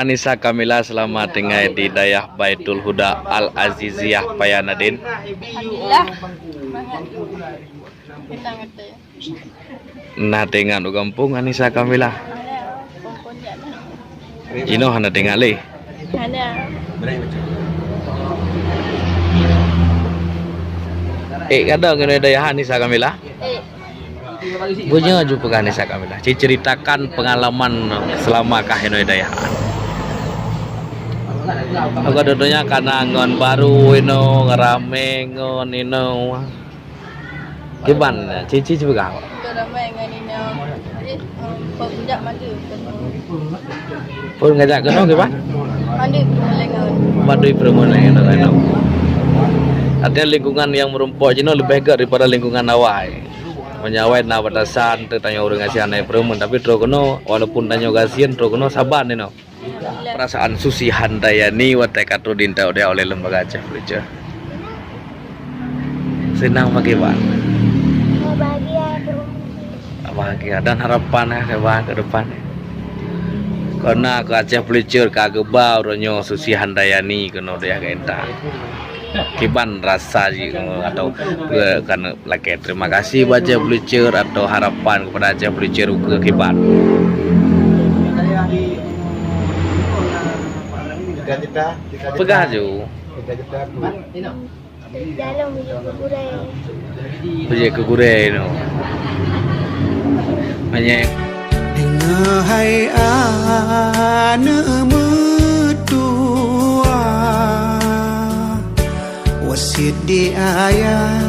Anissa Kamila selamat tinggal di Dayah Baitul Huda Al Aziziyah Payanadin. Alhamdulillah. Semangat. Kita ngerti. Nah dengan kampung Anissa Kamila. Ada pokok dia. Ino hana tinggal le. Ada. Kadang kena Dayah Anissa Kamila. Punya jumpa Anissa Kamila. Ceritakan pengalaman selama kahino Dayah. Aku duduknya karena ngon baru ino ngerame ngon ino. Gimana? Cici juga. Ramai dengan ini. Pengunjak madu. Pun ngajak keno gimana? Madu lengan. Madu perempuan ino. Artinya lingkungan yang merumpok Cina lebih baik daripada lingkungan awal. Menyawai na batasan tanya orang ngasihan naik perempuan tapi trokono walaupun tanya kasihan trokono sabar nih no. Perasaan Susi Handayani watai katro dinta udah oleh lembaga Aceh Furniture. Senang bagaimana? Bahagia dan harapan ke depan. Karena ke Aceh Furniture kagebau ronyo Susi Handayani kena dia kenta. Kiban rasa atau karena lagi terima kasih baca Furniture atau harapan kepada Aceh Furniture ke kiban. Pegah ju. Punya kegurai no. Banyak. Dengai ane metua wasit di ayah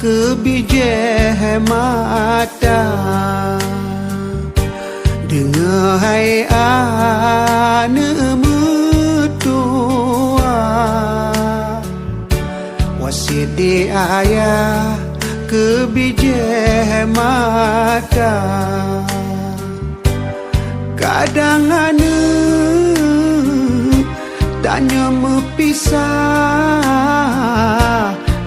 kebijah mata dengai ane metua wasit di ayah kebijah mata kadang ane tanya mepisah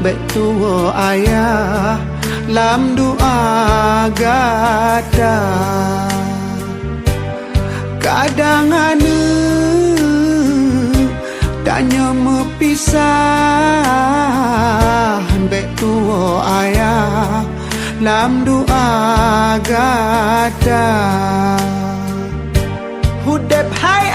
betua ayah lam doa gata kadang ane tanya mepisah betua ayah lam doa gata hudep hai